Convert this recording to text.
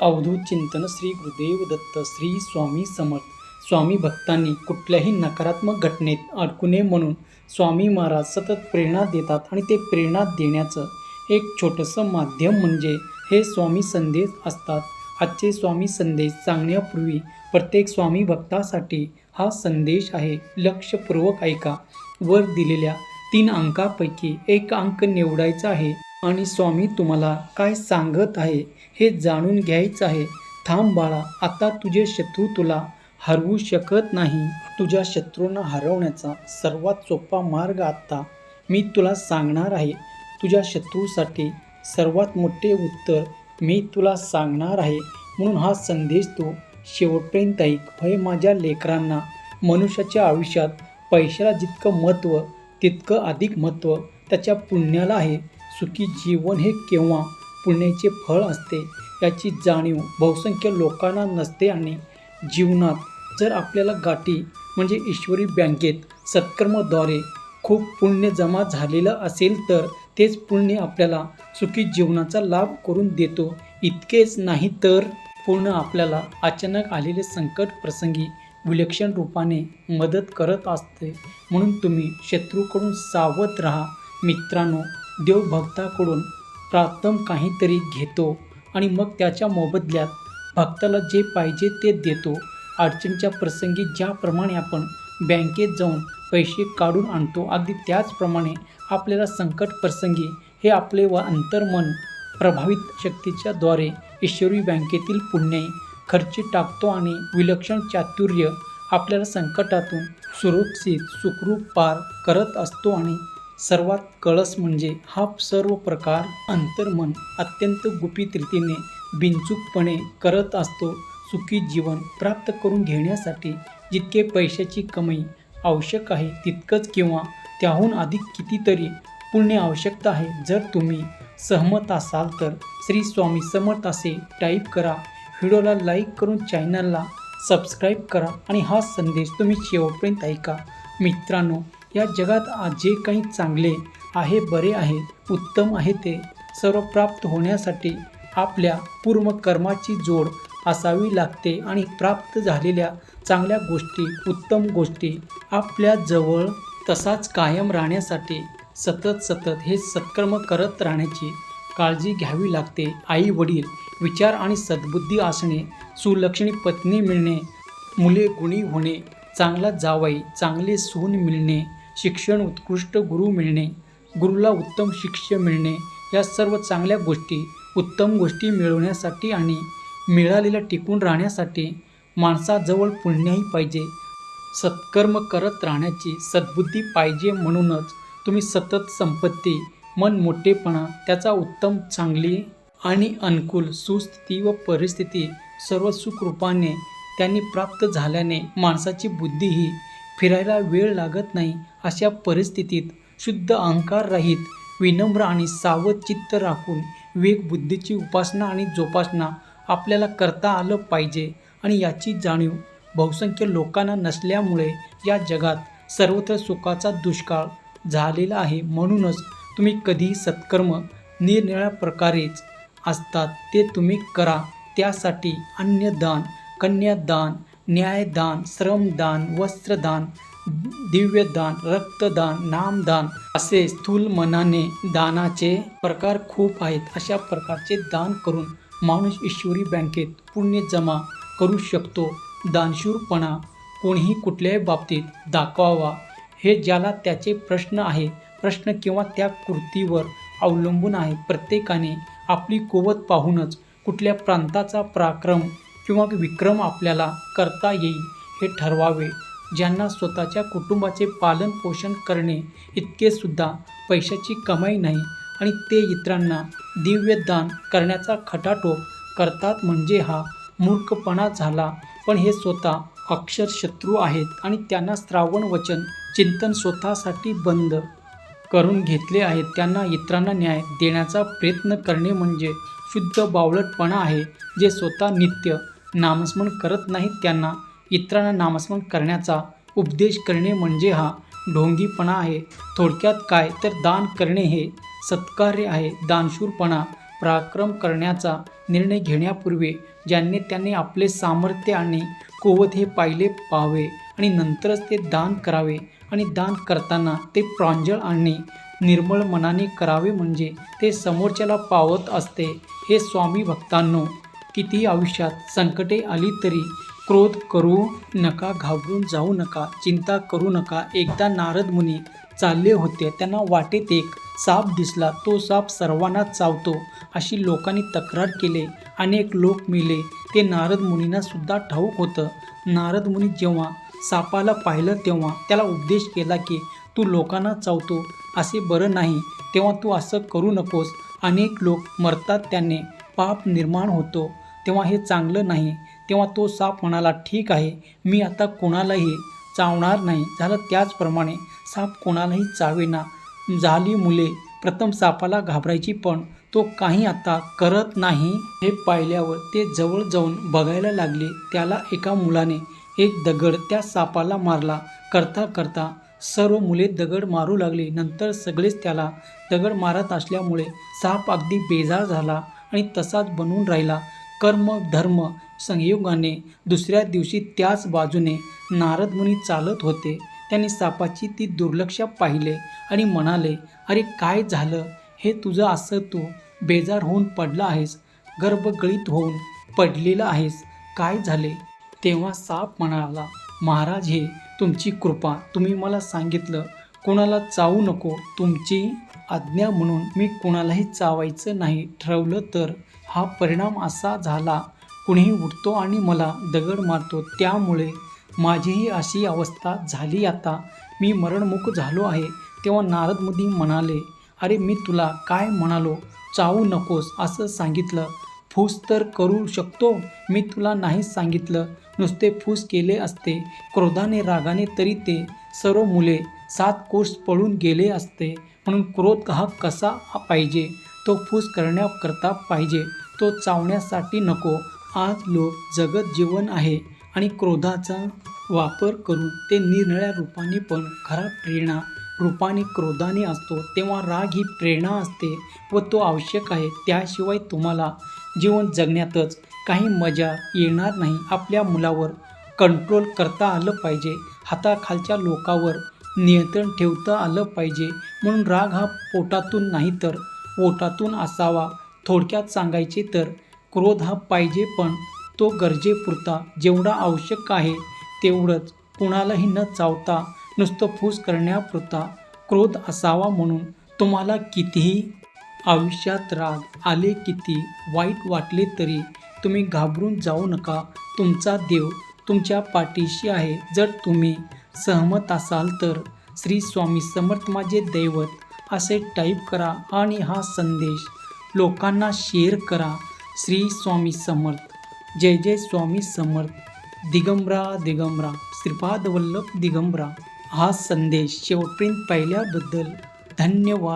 अवधूत चिंतन श्री गुरुदेव दत्त श्री स्वामी समर्थ. स्वामी भक्तांनी कुठल्याही नकारात्मक घटनेत अडकू नये म्हणून स्वामी महाराज सतत प्रेरणा देतात आणि ते प्रेरणा देण्याचं एक छोटंसं माध्यम म्हणजे हे स्वामी संदेश असतात. आजचे स्वामी संदेश सांगण्यापूर्वी प्रत्येक स्वामी भक्तासाठी हा संदेश आहे. लक्षपूर्वक ऐका. वर दिलेल्या 3 अंकापैकी एक अंक निवडायचा आहे आणि स्वामी तुम्हाला काय सांगत आहे हे जाणून घ्यायचं आहे. थांब बाळा, आता तुझे शत्रू तुला हरवू शकत नाही. तुझ्या शत्रूंना हरवण्याचा सर्वात सोपा मार्ग आता मी तुला सांगणार आहे. तुझ्या शत्रूसाठी सर्वात मोठे उत्तर मी तुला सांगणार आहे. म्हणून हा संदेश तू शेवटपर्यंत ऐक. भय माझ्या लेकरांना, मनुष्याच्या आयुष्यात पैशाला जितकं महत्त्व तितकं अधिक महत्त्व त्याच्या पुण्याला आहे. सुखी जीवन हे केव्हा पुण्याचे फळ असते याची जाणीव बहुसंख्य लोकांना नसते. आणि जीवनात जर आपल्याला गाठी म्हणजे ईश्वरी बँकेत सत्कर्माद्वारे खूप पुण्य जमा झालेलं असेल तर तेच पुण्य आपल्याला सुखी जीवनाचा लाभ करून देतो. इतकेच नाही तर पूर्ण आपल्याला अचानक आलेले संकट प्रसंगी विलक्षण रूपाने मदत करत असते. म्हणून तुम्ही शत्रूकडून सावध राहा. मित्रांनो, देवभक्ताकडून प्रथम काहीतरी घेतो आणि मग त्याच्या मोबदल्यात भक्ताला जे पाहिजे ते देतो. अडचणीच्या प्रसंगी ज्याप्रमाणे आपण बँकेत जाऊन पैसे काढून आणतो, अगदी त्याचप्रमाणे आपल्याला संकट प्रसंगी हे आपले अंतर्मन प्रभावित शक्तीच्या द्वारे ईश्वरी बँकेतील पुण्य खर्ची टाकतो आणि विलक्षण चातुर्य आपल्याला संकटातून सुरक्षित सुखरूप पार करत असतो. आणि सर्वात कळस म्हणजे हा सर्व प्रकार अंतर्मन अत्यंत गुपित रीतीने बिनचूकपणे करत असतो. सुखी जीवन प्राप्त करून घेण्यासाठी जितके पैशाची कमाई आवश्यक आहे तितकंच किंवा त्याहून अधिक कितीतरी पुण्य आवश्यकता आहे. जर तुम्ही सहमत असाल तर श्री स्वामी समर्थ असे टाईप करा. व्हिडिओला लाईक करून चॅनलला सबस्क्राईब करा आणि हा संदेश तुम्ही शेवटपर्यंत ऐका. मित्रांनो, या जगात आज जे काही चांगले आहे, बरे आहे, उत्तम आहे ते सर्व प्राप्त होण्यासाठी आपल्या पूर्व कर्माची जोड असावी लागते. आणि प्राप्त झालेल्या चांगल्या गोष्टी, उत्तम गोष्टी आपल्या जवळ तसाच कायम राहण्यासाठी सतत हे सत्कर्म करत राहण्याची काळजी घ्यावी लागते. आई वडील, विचार आणि सद्बुद्धी असणे, सुलक्षणी पत्नी मिळणे, मुले गुणी होणे, चांगला जावई, चांगले सून मिळणे, शिक्षण उत्कृष्ट गुरु मिळणे, गुरुला उत्तम शिष्य मिळणे, या सर्व चांगल्या गोष्टी, उत्तम गोष्टी मिळवण्यासाठी आणि मिळालेल्या टिकून राहण्यासाठी माणसाजवळ पुण्याही पाहिजे, सत्कर्म करत राहण्याची सद्बुद्धी पाहिजे. म्हणूनच तुम्ही सतत संपत्ती, मन मोठेपणा, त्याचा उत्तम, चांगली आणि अनुकूल सुस्थिती व परिस्थिती सर्व सुखरूपाने त्यांनी प्राप्त झाल्याने माणसाची बुद्धी ही फिरायला वेळ लागत नाही. अशा परिस्थितीत शुद्ध अहंकार रहित, विनम्र आणि सावध चित्त राखून विवेक बुद्धीची उपासना आणि जोपासना आपल्याला करता आलं पाहिजे. आणि याची जाणीव बहुसंख्य लोकांना नसल्यामुळे या जगात सर्वत्र सुखाचा दुष्काळ झालेला आहे. म्हणूनच तुम्ही कधीही सत्कर्म निरनिराळ्या प्रकारेच असतात ते तुम्ही करा. त्यासाठी अन्नदान, कन्यादान, न्यायदान, श्रमदान, वस्त्रदान, दिव्यदान, रक्तदान, नामदान असे स्थूल मनाने दानाचे प्रकार खूप आहेत. अशा प्रकारचे दान करून माणूस ईश्वरी बँकेत पुण्य जमा करू शकतो. दानशूरपणा कोणीही कुठल्याही बाबतीत दाखवावा हे ज्याला त्याचे प्रश्न किंवा त्या कृतीवर अवलंबून आहे. प्रत्येकाने आपली कुवत पाहूनच कुठल्या प्रांताचा पराक्रम किंवा विक्रम आपल्याला करता येईल हे ठरवावे. ज्यांना स्वतःच्या कुटुंबाचे पालन पोषण करणे इतके सुद्धा पैशाची कमाई नाही आणि ते इतरांना दिव्यदान करण्याचा खटाटोप करतात म्हणजे हा मूर्खपणा झाला. पण हे स्वतः अक्षर शत्रू आहेत आणि त्यांना श्रावण वचन चिंतन स्वतःसाठी बंद करून घेतले आहेत. त्यांना इतरांना न्याय देण्याचा प्रयत्न करणे म्हणजे शुद्ध बावळटपणा आहे. जे स्वतः नित्य नामस्मरण करत नाहीत त्यांना इतरांना नामस्मरण करण्याचा उपदेश करणे म्हणजे हा ढोंगीपणा आहे. थोडक्यात काय तर दान करणे हे सत्कार्य आहे. दानशूरपणा पराक्रम करण्याचा निर्णय घेण्यापूर्वी ज्यांनी त्यांनी आपले सामर्थ्य आणि कुवत हे पाहिले पाहावे आणि नंतरच ते दान करावे आणि दान करताना ते प्रांजळ आणि निर्मळ मनाने करावे, म्हणजे ते समोरच्याला पावत असते. हे स्वामी भक्तांनो, कितीही आयुष्यात संकटे आली तरी क्रोध करू नका, घाबरून जाऊ नका, चिंता करू नका. एकदा नारद मुनी चालले होते. त्यांना वाटेत एक साप दिसला. तो साप सर्वांना चावतो अशी लोकांनी तक्रार केली. अनेक लोक मेले ते नारद मुनींना सुद्धा ठाऊक होतं. नारद मुनी जेव्हा सापाला पाहिलं तेव्हा त्याला उपदेश केला की तू लोकांना चावतो असे बरं नाही, तेव्हा तू असं करू नकोस. अनेक लोक मरतात, त्याने पाप निर्माण होतो, तेव्हा हे चांगलं नाही. तेव्हा तो साप म्हणाला, ठीक आहे, मी आता कोणालाही चावणार नाही. झालं त्याचप्रमाणे साप कोणालाही चावेना. झाली मुले. प्रथम सापाला घाबरायची, पण तो काही आता करत नाही. हे पाहिल्यावर ते जवळ जाऊन बघायला लागले. त्याला एका मुलाने एक दगड त्या सापाला मारला. करता करता सर्व मुले दगड मारू लागली. नंतर सगळेच त्याला दगड मारत असल्यामुळे साप अगदी बेजार झाला आणि तसाच बनून राहिला. कर्म धर्म संयोगाने दुसऱ्या दिवशी त्याच बाजूने नारद मुनी चालत होते. त्यांनी सापाची ती दुर्लक्ष पाहिले आणि म्हणाले, अरे काय झालं हे तुझं? असं तू बेजार होऊन पडला आहेस, गर्भगळीत होऊन पडलेला आहेस, काय झाले? तेव्हा साप म्हणाला, महाराज, हे तुमची कृपा. तुम्ही मला सांगितलं कोणाला चावू नको. तुमची आज्ञा म्हणून मी कोणालाही चावायचं नाही ठरवलं, तर हा परिणाम असा झाला. कुणीही उठतो आणि मला दगड मारतो, त्यामुळे माझीही अशी अवस्था झाली. आता मी मरणमुख झालो आहे. तेव्हा नारद मुनी म्हणाले, अरे मी तुला काय म्हणालो, चावू नकोस असं सांगितलं. फूस तर करू शकतो, मी तुला नाही सांगितलं. नुसते फूस केले असते क्रोधाने रागाने तरी ते सर्व मुले 7 कोस पळून गेले असते. म्हणून क्रोध हा कसा पाहिजे, तो फूस करण्याकरता पाहिजे, तो चावण्यासाठी नको. आज लोक जगत जीवन आहे आणि क्रोधाचा वापर करून ते निरनिळ्या रूपाने, पण खरा प्रेरणा रूपाने क्रोधाने असतो. तेव्हा राग ही प्रेरणा असते व तो आवश्यक आहे. त्याशिवाय तुम्हाला जीवन जगण्यातच काही मजा येणार नाही. आपल्या मुलावर कंट्रोल करता आलं पाहिजे, हाताखालच्या लोकांवर नियंत्रण ठेवता आलं पाहिजे. म्हणून राग हा पोटातून नाही तर पोटातून असावा. थोडक्यात सांगायचे तर क्रोध हा पाहिजे, पण तो गरजेपुरता, जेवढा आवश्यक आहे तेवढंच, कुणालाही न चावता नुसतं फूस करण्यापुरता क्रोध असावा. म्हणून तुम्हाला कितीही आयुष्यात राग आले, किती वाईट वाटले तरी तुम्ही घाबरून जाऊ नका. तुमचा देव तुमच्या पाठीशी आहे. जर तुम्ही सहमत असाल तर श्री स्वामी समर्थ माझे दैवत असे टाईप करा आणि हा संदेश लोकांना शेअर करा. श्री स्वामी समर्थ. जय जय स्वामी समर्थ. दिगंबरा दिगंबरा, श्रीपाद वल्लभ दिगंबरा. हा संदेश शेवटपर्यंत पाहिल्याबद्दल धन्यवाद.